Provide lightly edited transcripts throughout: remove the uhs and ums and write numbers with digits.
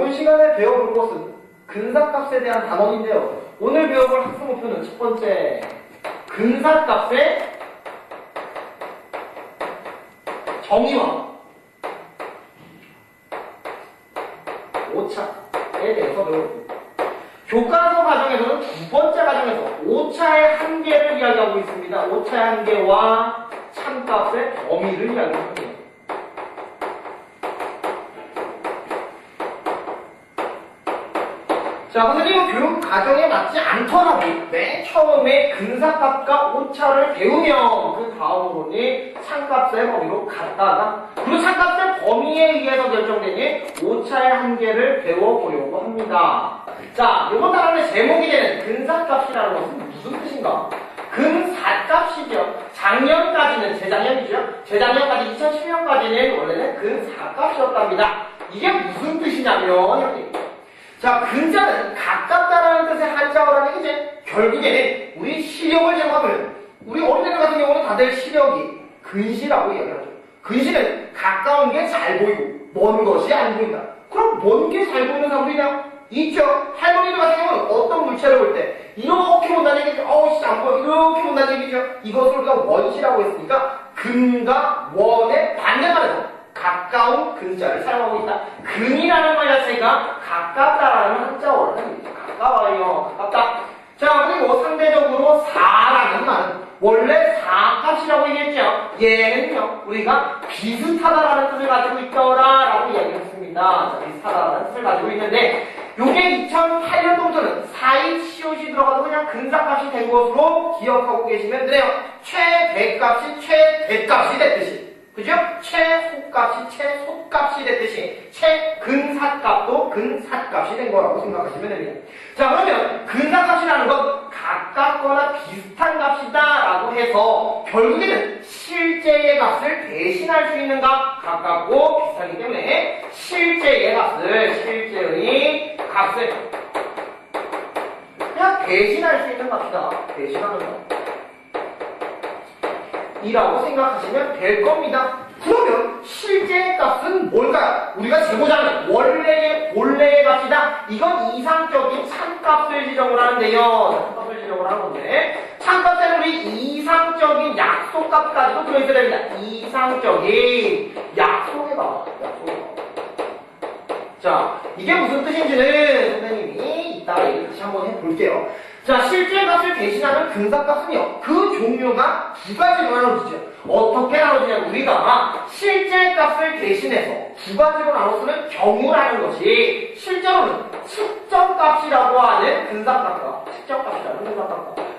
이번 시간에 배워볼 것은 근사값에 대한 단원인데요. 오늘 배워볼 학습 목표는 첫 번째, 근사값의 정의와 오차에 대해서 배워봅니다. 교과서 과정에서는 두 번째 과정에서 오차의 한계를 이야기하고 있습니다. 오차의 한계와 참값의 범위를 이야기합니다. 자, 선생님은 교육 과정에 맞지 않더라도 맨 처음에 근사값과 오차를 배우면 그 다음으로는 참값의 범위로 갔다가 그 참값의 범위에 의해서 결정되는 오차의 한계를 배워보려고 합니다. 자, 이번 단원의 제목이 되는 근사값이라는 것은 무슨 뜻인가? 근사값이죠. 작년까지는, 재작년까지 2010년까지는 원래는 근사값이었답니다. 이게 무슨 뜻이냐면, 자, 근자는 가깝다라는 뜻의 한자어라는 얘기지. 결국에는 우리 시력을 제거하면, 우리 어린애들 같은 경우는 다들 시력이 근시라고 이야기하죠. 근시는 가까운 게 잘 보이고 먼 것이 안 보인다. 그럼 먼 게 잘 보이는 사람도 있나요? 있죠. 할머니들 같은 경우는 어떤 물체를 볼 때 이렇게 본다는 얘기죠. 씨, 안 보여. 이렇게 본다는 얘기죠. 이것을 우리가 원시라고 했으니까 근과 원의 반대말에서 가까운 근자를 사용하고 있다. 근이라는 말 자체가 가깝다라는 한자어라는 얘기죠. 가까워요. 가깝다. 자, 그리고 상대적으로 4라는 말은 원래 4값이라고 얘기했죠. 얘는요, 우리가 비슷하다라는 뜻을 가지고 있더라라고 이야기했습니다. 자, 비슷하다라는 뜻을 가지고 있는데, 요게 2008년도부터는 4.2COC 들어가도 그냥 근사값이 된 것으로 기억하고 계시면 돼요. 최대값이 최대값이 됐듯이. 그죠? 최소값이 최소값이 됐듯이 최근사값도 근사값이 된 거라고 생각하시면 됩니다. 자, 그러면 근사값이라는 건 가깝거나 비슷한 값이다 라고 해서 결국에는 실제의 값을 대신할 수 있는 값, 가깝고 비슷하기 때문에 실제의 값을 그냥 대신할 수 있는 값이다. 대신하는 값 이라고 생각하시면 될 겁니다. 그러면 실제의 값은 뭘까요? 우리가 재보자면 본래의 값이다. 이건 이상적인 참값을 지정을 하는데요. 참값을 지정을 하는 건데 참값에는 우리 이상적인 약속값까지도 들어있어야 됩니다. 이상적인 약속의 값. 자, 이게 무슨 뜻인지는 선생님이 이따가 다시 한번 해볼게요. 자, 실제 값을 대신하는 근사값은요, 그 종류가 두 가지로 나눠지죠. 어떻게 나눠지냐면, 우리가 실제 값을 대신해서 두 가지로 나눠 쓰는 경우라는 것이, 실제로는 측정값이라고 하는 근사값과,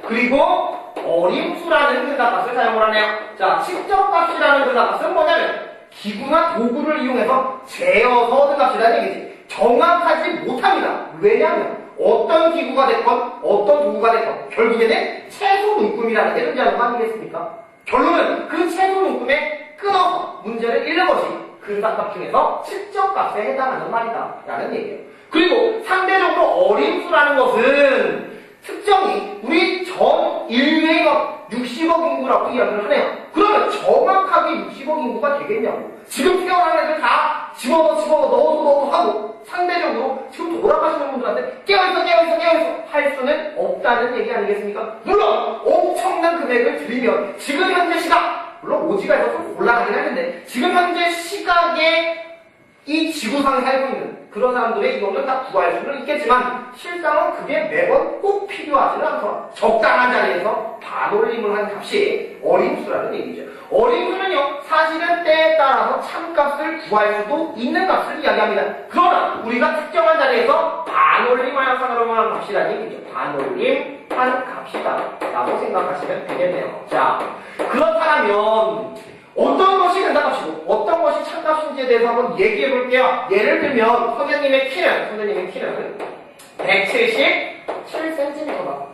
그리고 어림수라는 근사값을 사용을 하네요. 자, 측정값이라는 근사값은 뭐냐면, 기구나 도구를 이용해서 재어서 얻은 값이라는 얘기지. 정확하지 못합니다. 왜냐하면, 어떤 기구가 됐건 어떤 도구가 됐건 결국에는 채소 문금이라는 게 존재하는 거 아니겠습니까? 결론은 그 채소 문금에 끊어서 문제를 읽는 것이 근사값 중에서 측정값에 해당하는 말이다 라는 얘기예요. 그리고 상대적으로 어림수라는 것은 특정이 우리 전 인류의 60억 인구라고 이야기를 하네요. 그러면 정확하게 60억 인구가 되겠냐고. 지금 태어난 애들 다 집어넣어도 하고 상대적으로 지금 돌아가시는 분들한테 깨어있어 할 수는 없다는 얘기 아니겠습니까? 물론 엄청난 금액을 들이면 지금 현재 시각, 물론 오지가 있어서 좀 올라가긴 하는데 지금 현재 시각에 이 지구상에 살고 있는 그런 사람들의 이거는 다 구할 수는 있겠지만 실상은 그게 매번 꼭 필요하지는 않더라. 적당한 자리에서 반올림을 한 값이 어림수라는 얘기죠. 어림수는요, 사실은 때에 따라서 참값을 구할 수도 있는 값을 이야기합니다. 그러나 우리가 특정한 자리에서 반올림하여서 한 값이라는 얘기죠. 반올림한 값이다 라고 생각하시면 되겠네요. 자, 그렇다면 어떤 것이 근사값이고 어떤 것이 참값인지에 대해서 한번 얘기해 볼게요. 예를 들면 선생님의 키는 177cm다.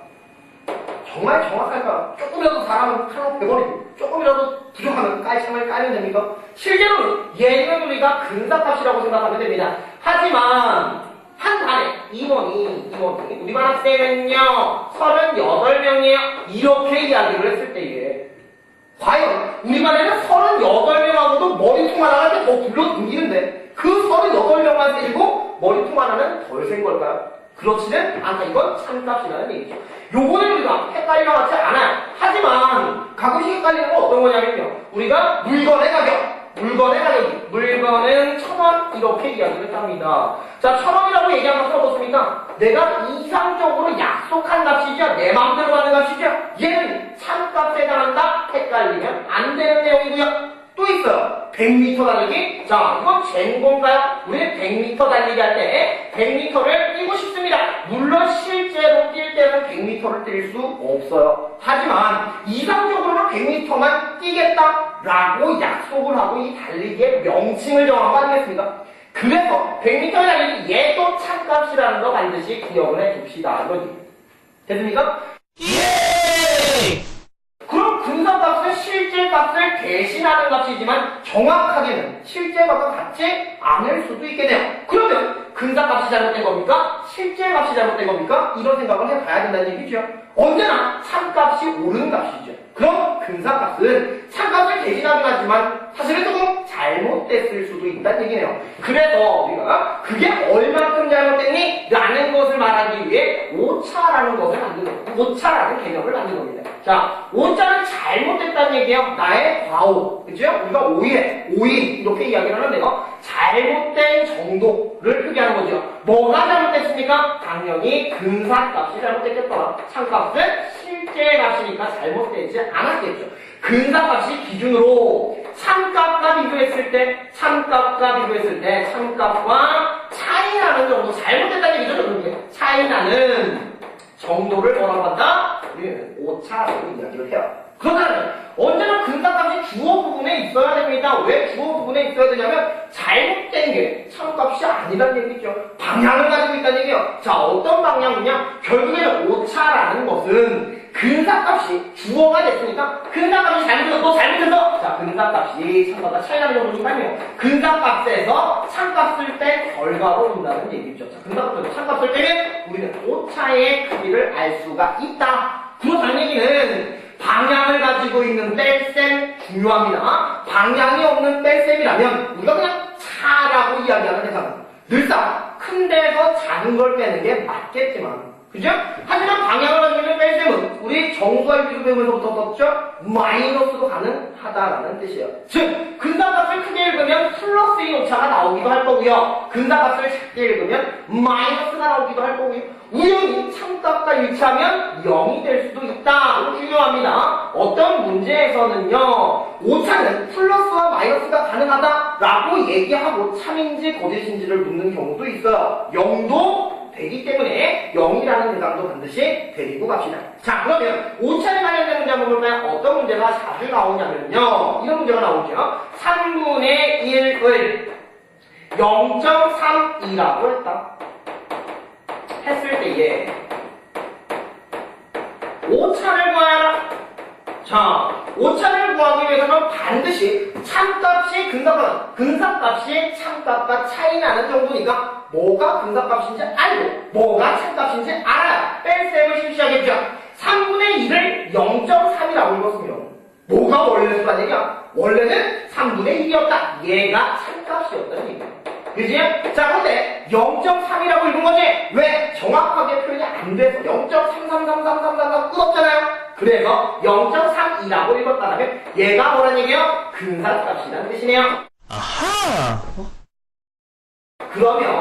정말 정확할까? 조금이라도 잘하면 칼로 빼버리고 조금이라도 부족하면 깔창을 까면 됩니까? 실제로는 얘는 우리가 근사값이라고 생각하면 됩니다. 하지만 한 반에 임원이 우리 반 학생은요 38명이에요. 이렇게 이야기를 했을 때에 과연 우리 반에는 38명하고도 머리통 하나가 더 굴러 당기는데 그 38명만 세고 머리통 하나는 덜 센 걸까요? 그렇지는 않다. 이건 참값이라는 얘기죠. 요거는 우리가 헷갈리려 하지 않아요. 하지만 가끔씩 헷갈리는 건 어떤 거냐면요. 우리가 물건의 가격이 물건은 1,000원 이렇게 이야기를 합니다. 자, 1,000원이라고 얘기한 것은 어떻습니까? 내가 이상적으로 약속한 값이죠. 내 마음대로 받는 값이죠. 얘는 참값에 해당한다. 헷갈리면 안 되는 내용이고요. 또 있어요. 100m 달리기. 자, 이건 잰 건가요? 우리는 100m 달리기 할 때 100m를 뛰고 싶습니다. 물론 실제로 뛸 때는 100m를 뛸 수 없어요. 하지만 이상적으로는 100m만 뛰겠다라고 약속을 하고 이 달리기의 명칭을 정한 거 아니겠습니까? 그래서 100m 달리기 얘도 참값이라는 거 반드시 기억을 해둡시다. 됐습니까? 예! 그럼 근사값은 실제 값을 대신하는 값이지만 정확하게는 실제 값과 같지 않을 수도 있겠네요. 그러면 근사값이 잘못된 겁니까? 실제 값이 잘못된 겁니까? 이런 생각을 해봐야 된다는 얘기죠. 언제나 참값이 옳은 값이죠. 그럼 근사값은 참값을 대신하긴 하지만 사실은 조금 잘못됐을 수도 있다는 얘기네요. 그래서 우리가 그게 얼만큼 잘못됐니? 라는 것을 말하기 위해 오차라는 것을 만든 겁니다. 오차라는 개념을 만든 겁니다. 자, 오차는 잘못됐다는 얘기예요. 나의 과오. 그죠? 우리가 오인 이렇게 이야기를 하는데요. 잘못된 정도를 표기하는 거죠. 뭐가 잘못됐습니까? 당연히 근사값이 잘못됐겠더라. 참값은 실제 값이니까 잘못되지 않았겠죠. 근사값이 기준으로 참값과 비교했을 때 참값과 차이나는 정도 잘못됐다는 얘기죠. 그런데 차이나는 정도를 뭐라고 한다? 우리는 오차라고 이야기를 해요. 그렇다면 언제나 근사값이 주어 부분에 있어야 됩니다. 왜 주어 부분에 있어야 되냐면 잘못된 게 참값이 아니라는 얘기죠. 방향을 가지고 있다는 얘기예요. 자, 어떤 방향이냐? 결국에는 오차라는 것은 근사값이 주어가 됐으니까 근사값이 잘못해서 또 잘못해서 자, 근사값이 참값과 차이나는 정도니까요. 근사값에서 참값을 뺀 결과로 온다는 얘기죠. 자, 근사값에서 참값을 빼면 우리는 오차의 크기를 알 수가 있다. 그렇다는 얘기는 방향을 가지고 있는 뺄셈 중요합니다. 방향이 없는 뺄셈이라면 우리가 그냥 차라고 이야기하는 대상은 늘상 큰 데서 작은 걸 빼는 게 맞겠지만 그죠? 하지만 방향을 가지고 있는 뺄셈은 우리 정수와 유기수 배우면서부터 썼죠? 마이너스도 가능하다라는 뜻이에요. 즉, 근사값을 크게 읽으면 플러스인 오차가 나오기도 할 거고요. 근사값을 작게 읽으면 마이너스가 나오기도 할 거고요. 우연히 참값과 일치하면 0이 될 수도 있다. 이거 중요합니다. 어떤 문제에서는요, 오차는 플러스와 마이너스가 가능하다라고 얘기하고 참인지 거짓인지를 묻는 경우도 있어요. 0도 되기 때문에 0이라는 대상도 반드시 데리고 갑시다. 자, 그러면 오차에 관련된 문제 한번 볼까요? 어떤 문제가 자주 나오냐면요. 이런 문제가 나오죠. 3분의 1을 0.32라고 했다. 했을 때에 오차를 구하라. 자, 오차를 구하기 위해서는 반드시 참값이 근사값이 참값과 차이 나는 정도니까 뭐가 근사값인지 알고 뭐가 참값인지 알아야 뺄셈을 실시하겠죠. 3분의 1을 0.3이라고 읽었으면 뭐가 원래 수란 얘기야? 원래는 3분의 1이었다. 얘가 참값이었다는 얘기야. 그지? 자, 그런데 0.3이라고 읽은 거지? 왜? 정확하게 표현이 안 돼서 0.3333333 끝없잖아요? 그래서 0.32라고 읽었다면 얘가 뭐란 얘기예요? 근사값이라는 뜻이네요. 아하! 그러면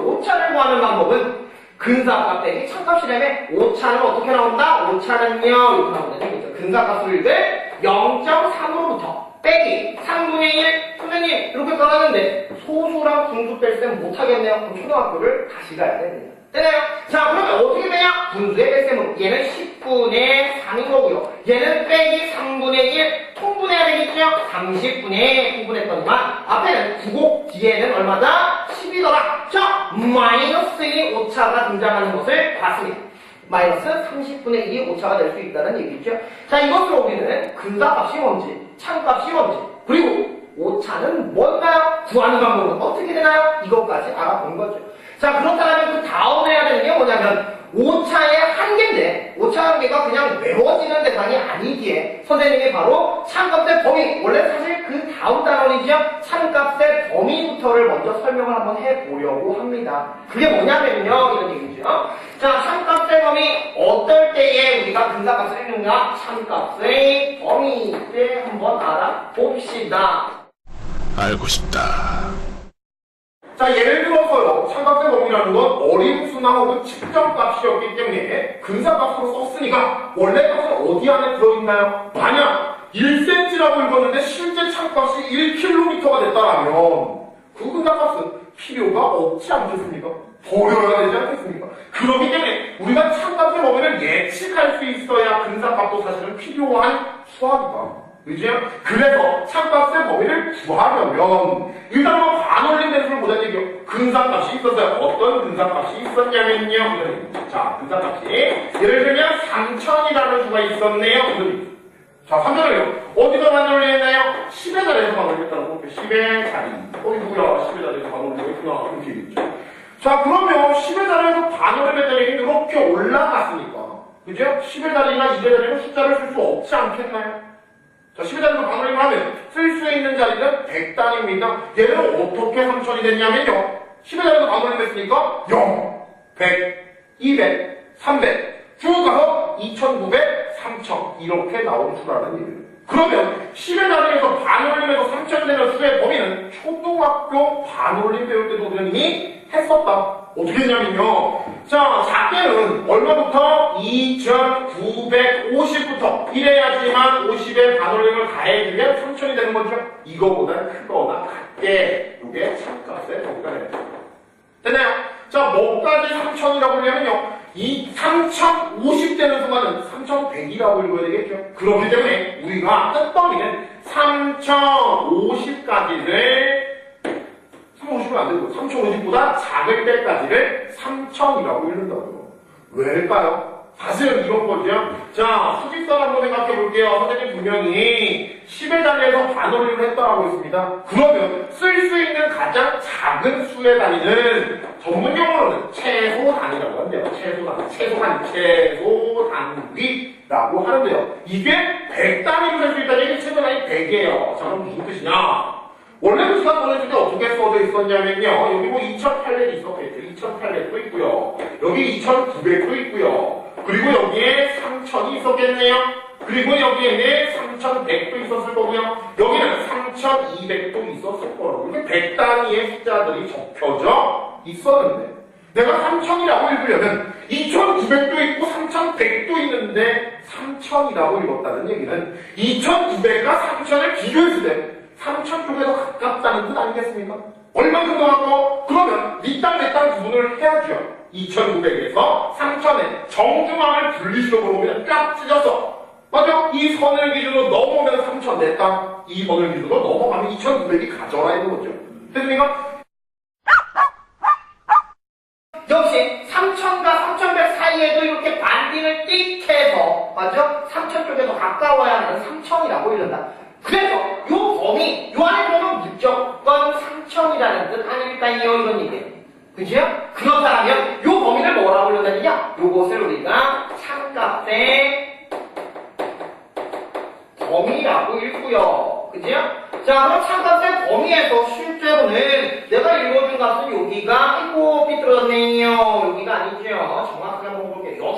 오차를 구하는 방법은 근사값 빼기 참값이라면 오차는 어떻게 나온다? 오차는요 이렇게 나온다는 얘기죠. 근사값을 읽을 0.3으로부터 빼기 3분의 1 선생님 이렇게 써놨는데 소수랑 분수 뺄셈 못하겠네요. 그럼 초등학교를 다시 가야 됩니다. 되나요? 자, 그러면 어떻게 되냐? 분수의 뺄셈은 얘는 10분의 3인 거고요. 얘는 빼기 3분의 1 통분해야 되겠죠? 30분의 통분했더니만 앞에는 9고 뒤에는 얼마다? 10이더라. 자, 마이너스의 오차가 등장하는 것을 봤습니다. 마이너스 30분의 1이 오차가 될 수 있다는 얘기죠. 자, 이것으로 우리는 근사값이 뭔지, 참값이 뭔지, 그리고 오차는 뭔가요? 구하는 방법은 어떻게 되나요? 이것까지 알아본 거죠. 자, 그렇다면 그 다음에 해야 되는 게 뭐냐면 오차의 한계인데 오차 한계가 그냥 외워지는 대상이 아니기에 선생님이 바로 참값의 범위, 원래 사실 그 다음 단원이죠. 참값의 범위부터를 먼저 설명을 한번 해보려고 합니다. 그게 뭐냐면요, 이런 얘기죠. 자, 참값의 범위, 어떨 때에 우리가 근사값을 읽는가? 참값의 범위 때 한번 알아봅시다. 알고 싶다. 자, 예를 들어서요, 참값의 범위라는 건 어린 수나 혹은 측정값이었기 때문에 근사값으로 썼으니까 원래 값은 어디 안에 들어있나요? 만약 1cm라고 읽었는데 실제 참값이 1km가 됐다라면 그 근사값은 필요가 없지 않겠습니까? 버려야 되지 않겠습니까? 그렇기 때문에 우리가 참값의 범위를 예측할 수 있어야 근사값도 사실은 필요한 수학이다. 그죠? 그래서 참값의 범위를 구하려면 일단 뭐 반올림 대수를 보자는 얘기요. 근사값이 있었어요. 어떤 근사값이 있었냐면요. 자, 근사값이 예를 들면 3000이라는 수가 있었네요. 자, 3000이요. 어디서 반올림했나요? 10의 자리에서 반올림했다고. 10의 자리. 누구야? 10의 자리에서 반올림했구나. 이렇게 얘기했죠. 자, 그러면 10의 자리에서 반올림했다는 얘기는 이렇게 올라갔으니까. 그죠? 10의 자리나 2의 자리로 숫자를 쓸 수 없지 않겠나요? 자, 10의 자리에서 반올림을 하면 쓸 수 있는 자리는 100단입니다. 얘는 어떻게 3000이 됐냐면요. 10의 자리에서 반올림 했으니까 0, 100, 200, 300 쭉 가서 2900, 3000 이렇게 나온 수라는 얘기예요. 그러면 10의 자리에서 반올림에서 3000이 되는 수의 범위는 초등학교 반올림 배울 때도 우리는 이미 했었다. 어떻게 했냐면요. 자, 작게는 얼마부터? 2950부터 이래야지만 50의 반올림을 가해주면 3000이 되는 거죠. 이거보다 크거나 같게 이게 참값의 범위가 됩니다. 됐나요? 자, 뭐까지 3000이라고 하냐면요. 이 3050 되는 순간은 3100이라고 읽어야 되겠죠. 그렇기 때문에 우리가 끝범위는 3050까지를 3050은 안 되고 3050보다 작을 때까지를 3000이라고 읽는다고요. 왜일까요? 사실은 이런 거죠. 자, 수직선 한번 생각해 볼게요. 선생님 분명히 10의 자리에서 반올림을 했다라고 했습니다. 그러면 쓸 수 있는 가장 작은 수의 단위는 전문 용어로는 최소 단위라고 한대요. 최소 단위라고 하는데요. 이게 100단위로 될 수 있다는 얘기 최소 단위 100이에요. 자, 그럼 무슨 뜻이냐? 원래 그 시간 보내줄 때 어떻게 써져 있었냐면요. 여기 뭐 2800이 있었겠죠. 2800도 있고요. 여기 2900도 있고요. 그리고 여기에 3000이 있었겠네요. 그리고 여기에는 3100도 있었을 거고요. 여기는 3200도 있었을 거라고. 이렇게 100단위의 숫자들이 적혀져 있었는데 내가 3000이라고 읽으려면 2900도 있고 3100도 있는데 3000이라고 읽었다는 얘기는 2900과 3000을 비교했을 때 3000 쪽에 더 가깝다는 뜻 아니겠습니까? 얼만큼 더 가까워? 그러면 네 땅 내 땅 구분을 해야죠. 2900에서 3000의 정중앙을 분리식으로 보면 쫙 찢어서 맞죠? 이 선을 기준으로 넘어오면 3000 내 땅, 이 선을 기준으로 넘어가면 2900이 가져라 이런 거죠. 됐습니까? 역시 3000과 3100 사이에도 이렇게 반딩을 띡 해서 맞죠? 3000 쪽에 더 가까워야 하는 3000이라고 읽는다. 그래서 요 범위, 요 안에 들어오면 무조건 3000이라는 뜻 아닐까요? 이런 얘기예요. 그죠? 그렇다면 요 범위를 뭐라고 읽는다느냐? 요것을 우리가 참값의 범위라고 읽고요. 그죠? 자, 그럼 참값의 범위에서 실제로는 내가 읽어준 값은 여기가 아이고 삐뚤어졌네요. 여기가 아니죠. 정확하게 한번 볼게요.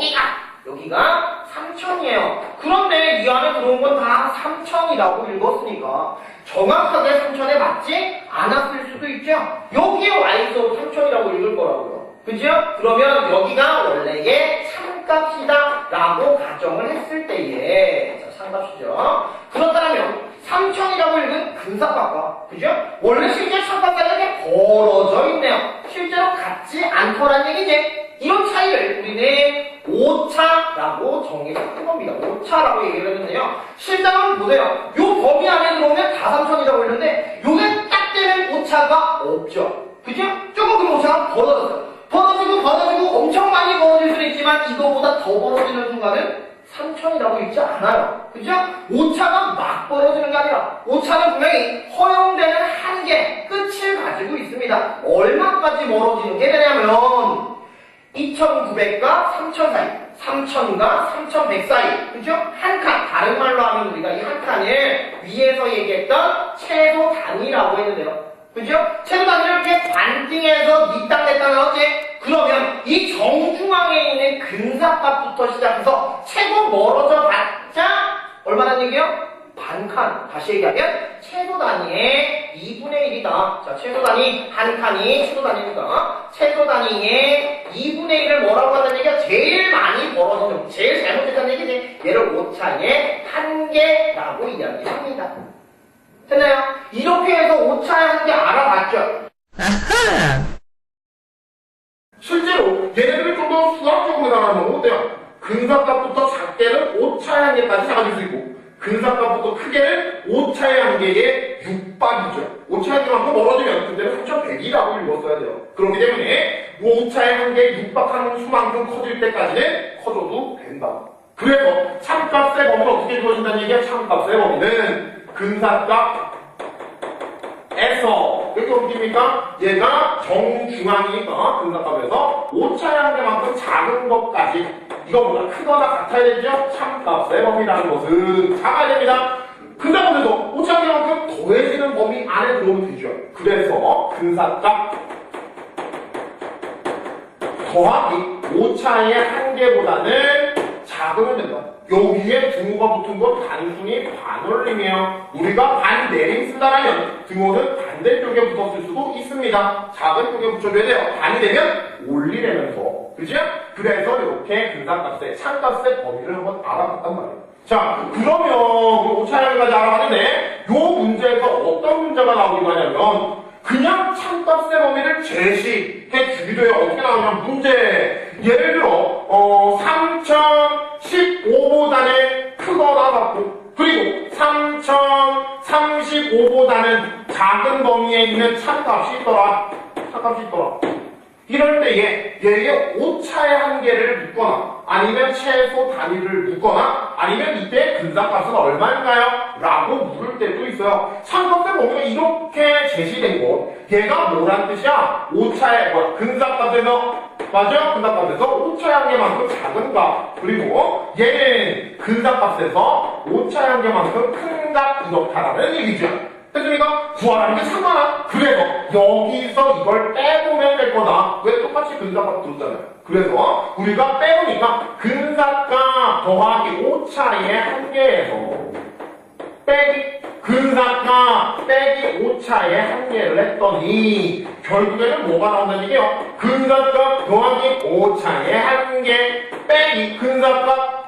여기가 3000이에요. 그런데 이 안에 들어온 건 다 3000이라고 읽었으니까 정확하게 3000에 맞지 않았을 수도 있죠. 여기에 와있어도 3000이라고 읽을 거라고요. 그죠? 그러면 여기가 원래의 참값이다 라고 가정을 했을 때에 자, 참값이죠. 그렇다면 3000이라고 읽은 근사값과 그죠? 원래 실제 참값과 이렇게 벌어져 있네요. 실제로 같지 않더란 얘기지. 이런 차이를 우리는 오차라고 정의한 겁니다. 오차라고 얘기를 했는데요. 실장은 보세요. 요 범위 안에 들어오면 다 3000이라고 했는데 요게 딱 되는 오차가 없죠. 그죠? 조금 그 오차가 벌어졌어요. 벌어지고 엄청 많이 벌어질 수는 있지만 이거보다 더 벌어지는 순간은 3000이라고 읽지 않아요. 그죠? 오차가 막 벌어지는 게 아니라 오차는 분명히 허용되는 한계, 끝을 가지고 있습니다. 얼마까지 멀어지는 게 되냐면 2900과 3000 사이. 3000과 3100 사이, 그죠? 한 칸, 다른 말로 하면 우리가 이 한 칸을 위에서 얘기했던 최소 단위라고 했는데요. 그죠? 최소 단위를 이렇게 반띵해서 니땅 내땅 나오지? 그러면 이 정중앙에 있는 근사값부터 시작해서 최고 멀어져 봤자 얼마나 얘기해요? 반칸. 다시 얘기하면 최소 단위의 2분의 1이다. 자, 최소 단위 한 칸이 최소 단위니까 최소 단위의 2분의 1을 뭐라고 한다는 얘기가 제일 많이 벌어지는, 제일 잘못했다는 얘기지. 얘를 오차의 한계라고 이야기합니다. 됐나요? 이렇게 해서 오차의 한계 알아봤죠? 실제로 얘네들이 좀 더 수학적으로 생각하면 어때요? 근사값부터 작게는 오차의 한계까지 잡아줄 수 있고 근사값부터 크게는 오차의 한계의 6박이죠. 오차의 한계만큼 멀어지면 그때는 3100이라고 읽었어야 돼요. 그렇기 때문에 오차의 한계 6박하는 수만큼 커질 때까지는 커져도 된다. 그래서 참값의 범위를 어떻게 주어진다는 얘기야? 참값의 범위는 근사값 에서 이렇게 옮깁니까? 얘가 정중앙이니까 근사값에서 오차의 한계만큼 작은 것까지 이거보다 크거나 같아야 되죠? 참값의 범위라는 것은 작아야 됩니다. 근사값에서 오차의 한계만큼 더해지는 범위 안에 들어오면 되죠. 그래서 근사값 더하기 오차의 한계보다는 작으면 된다. 여기에 등호가 붙은 건 단순히 반올림이에요. 우리가 반내림 쓴다라면 등호는 반대쪽에 붙었을 수도 있습니다. 작은 쪽에 붙여줘야 돼요. 반이 되면 올리려면서. 그죠? 그래서 이렇게 근사값의 참값의 범위를 한번 알아봤단 말이에요. 자, 그러면 오차량까지 알아봤는데 이 문제에서 어떤 문제가 나오기도 하냐면 그냥 참값의 범위를 제시해 주기도 해요. 어떻게 나오냐면 문제 예를 들어 3015보다는 크거나 같고 그리고 3035보다는 작은 범위에 있는 참값이 있더라. 이럴 때에 얘의 오차의 한계를 묻거나 아니면 최소 단위를 묻거나 아니면 이때 근사값은 얼마인가요? 라고 물을 때도 있어요. 참값의 범위가 이렇게 제시된 것 얘가 뭐란 뜻이야? 오차의 근사값에서 맞아요? 근사값에서 오차의 한계만큼 작은 값 그리고 얘는 근사값에서 오차의 한계만큼 큰 값 이렇다라는 얘기죠. 됐습니까? 구하라는 게 상관아. 그래서 여기서 이걸 빼보면 될 거다. 왜 똑같이 근사값 들었잖아요. 그래서 우리가 빼보니까 근사값 더하기 오차의 한계에서 빼기 근사값 빼기 오차의 한계를 했더니 결국에는 뭐가 나온다는 얘기예요? 근사값 더하기 오차의 한계 빼기 근사값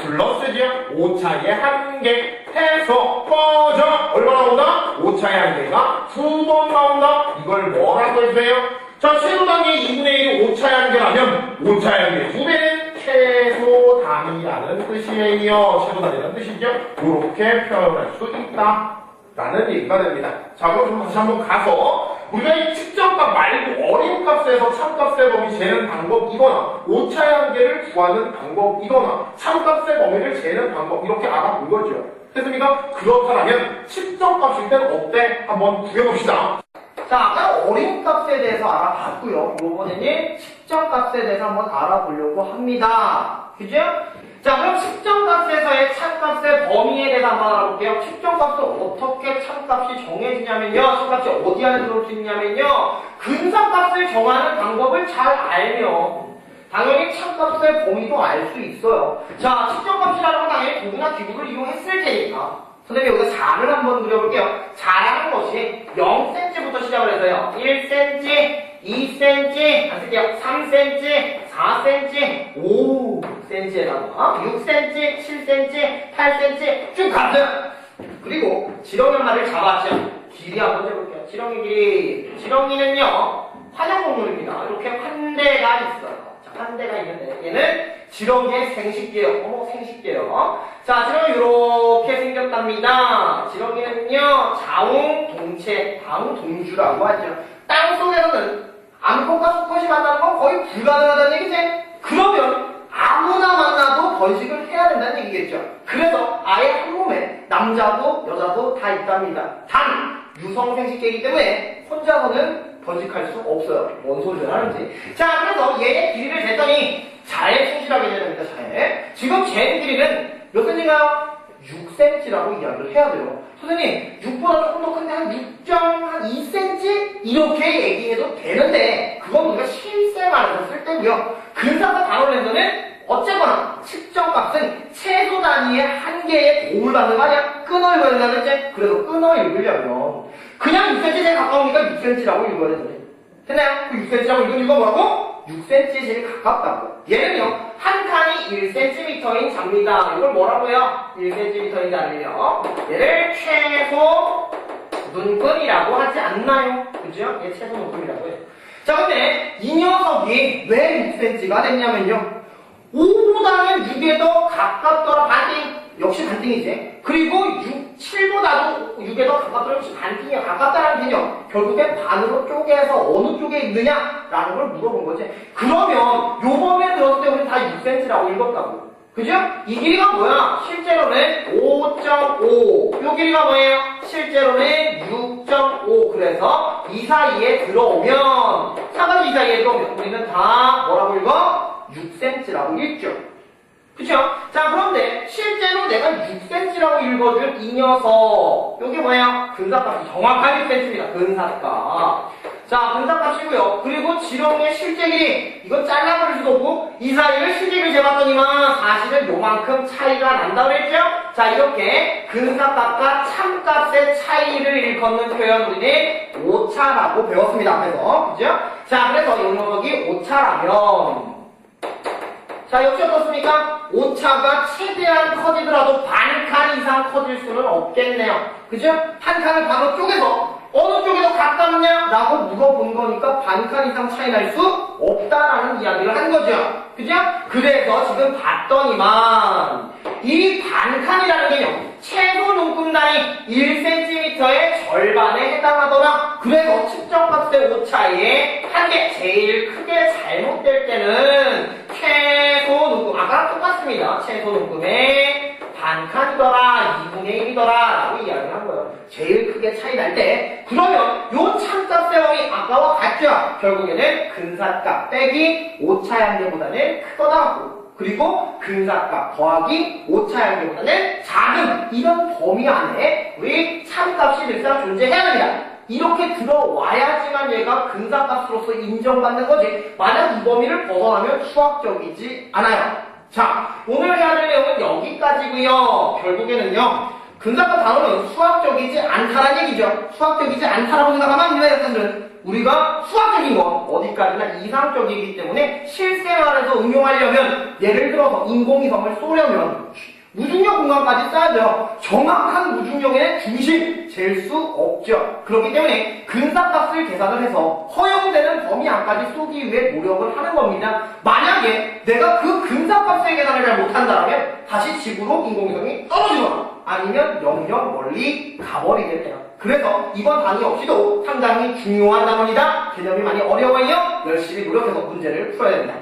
플러스죠. 오차의 한계 해서 꺼져 얼마 나온다? 오차의 한계가 2번 나온다. 이걸 뭐라고 해주세요? 자, 최소 단위 2분의 1이 오차의 한계라면 오차의 한계 2배는 최소 단위라는 뜻이에요. 최소 단위라는 뜻이죠. 이렇게 표현할 수 있다 라는 얘기가 됩니다. 자, 그럼 다시 한번 가서 우리가 이 측정값 말고 어림값에서 참값의 범위 재는 방법이거나 오차의 한계를 구하는 방법이거나 참값의 범위를 재는 방법 이렇게 알아본 거죠. 됐습니까? 그렇다면 측정값일 때는 어때? 한번 구해봅시다. 자, 아까 어림값에 대해서 알아봤고요. 이번에는 측정값에 대해서 한번 알아보려고 합니다. 그죠? 자, 그럼 측정값에서의 참값의 범위에 대해서 한번 알아볼게요. 측정값은 어떻게 참값이 정해지냐면요. 참값이 어디 안에 들어올 수 있냐면요. 근사값을 정하는 방법을 잘 알면 당연히 참값의 범위도 알 수 있어요. 자, 측정값이라는 건 당연히 도구나 기구를 이용했을 테니까 선생님이 여기서 4를 한번 그려볼게요. 4라는 것이 0cm부터 시작을 해서요. 1cm, 2cm, 안 쓸게요. 3cm, 4cm, 5cm에다가 6cm, 7cm, 8cm 쭉 갔어요. 그리고 지렁이 한 마리를 잡았죠. 길이 한번 해볼게요. 지렁이 길이. 지렁이는요, 환영동물입니다. 이렇게 환대가 있어요. 자, 환대가 있는데, 얘는 지렁이의 생식계요. 어머, 생식계요. 자, 지렁이 이렇게 생겼답니다. 지렁이는요, 자웅동체, 다웅동주라고 하죠. 땅 속에서는 암컷과 수컷이 만나는 건 거의 불가능하다는 얘기지. 그러면 아무나 만나도 번식을 해야 된다는 얘기겠죠. 그래서 아예 한 몸에 남자도 여자도 다 있답니다. 단 유성 생식계이기 때문에 혼자서는 번식할 수 없어요. 뭔 소리를 하는지. 자, 그래서 얘의 길이를 쟀더니 자에 충실하게 돼야 됩니다. 자에. 지금 잰 길이는 몇 cm인가요? 6cm라고 이야기를 해야 돼요. 선생님, 6보다 조금 더 큰데 한 6.2cm? 이렇게 얘기해도 되는데 그건 우리가 실생활에서 쓸 때고요. 근사과 단원에서는 어쨌거나 측정값은 최소 단위의 한계에 도움을 받는 거 아니야? 끊어 읽어야 된다는 거지? 그래서 끊어 읽으려면 그냥 6cm에 가까우니까 6cm라고 읽어야 되잖아요. 됐나요? 그 6cm라고 읽은 이유가 뭐라고? 6cm에 제일 가깝다고. 얘는요, 한 칸이 1cm인 잡니다. 이걸 뭐라고 해요? 1cm인 자리요. 얘를 최소 눈금이라고 하지 않나요? 그죠? 얘 최소 눈금이라고 해요. 자, 근데 이 녀석이 왜 6cm가 됐냐면요. 5보다는 6에 더 가깝더라. 반띵. 역시 반띵이지. 그리고 7보다도 6에 더 가깝더라. 역시 반띵이야. 가깝다라는 개념. 결국엔 반으로 쪼개서 어느 쪽에 있느냐라는 걸 물어본 거지. 그러면 요 범위에 들었을 때 우리는 다 6cm라고 읽었다고. 그죠? 이 길이가 뭐야? 실제로는 5.5. 요 길이가 뭐예요? 실제로는 6.5. 그래서 이 사이에 들어오면, 사과도 이 사이에 들어오면 우리는 다 뭐라고 읽어? 6cm라고 읽죠. 그쵸? 자, 그런데 실제로 내가 6cm라고 읽어준 이 녀석, 요게 뭐예요? 근사값이 정확한 6cm입니다. 근사값. 자, 근사값이고요. 그리고 지렁이의 실제 길이, 이건 잘라버릴 수도 없고 이 사이를 실제를 재봤더니만 사실은 요만큼 차이가 난다고 그랬죠? 자, 이렇게 근사값과 참값의 차이를 일컫는 표현 우리는 오차라고 배웠습니다. 앞에서. 그죠? 자, 그래서 이 녀석이 오차라면, 자, 역시 어떻습니까? 오차가 최대한 커지더라도 반 칸 이상 커질 수는 없겠네요. 그죠? 한 칸을 반으로 쪼개서 어느 쪽이 더 가깝냐? 라고 물어본 거니까 반 칸 이상 차이 날 수 없다라는 이야기를 한 거죠. 그죠? 그래서 지금 봤더니만 이 반 칸이라는 개념, 최소 눈금 단위 1cm의 절반에 해당하더라. 그래서 측정값의 오차의 한계, 제일 크게 잘못될 때는 최소 눈금, 아까랑 똑같습니다. 최소 눈금의 반칸이더라, 2분의 1이더라 라고 이야기를 한 거예요. 제일 크게 차이 날 때. 그러면 요 참값의 범위 아까와 같죠? 결국에는 근사값 빼기 오차의 한계보다는 크거나, 그리고 근사값 더하기 오차의 한계보다는 작은, 이런 범위 안에 우리 참값이 늘상 존재해야 됩니다. 이렇게 들어와야지만 얘가 근사값으로서 인정받는 거지. 만약 이 범위를 벗어나면 수학적이지 않아요. 자, 오늘 해야 될 내용은 여기까지고요. 결국에는요, 근사값 단어는 수학적이지 않다라는 얘기죠. 수학적이지 않다라고 생각하면 안 돼요, 여러분들. 우리가 수학적인 건 어디까지나 이상적이기 때문에 실생활에서 응용하려면, 예를 들어서 인공위성을 쏘려면 무중력 공간까지 써야 돼요. 정확한 무중력의 중심 잴 수 없죠. 그렇기 때문에 근사값을 계산을 해서 허용되는 범위 안까지 쏘기 위해 노력을 하는 겁니다. 만약에 내가 그 근사값의 계산을 잘 못한다면 다시 지구로 인공위성이 떨어지거나 아니면 영영 멀리 가버리겠네요. 그래서 이번 단위 없이도 상당히 중요한 단원이다. 개념이 많이 어려워요. 열심히 노력해서 문제를 풀어야 됩니다.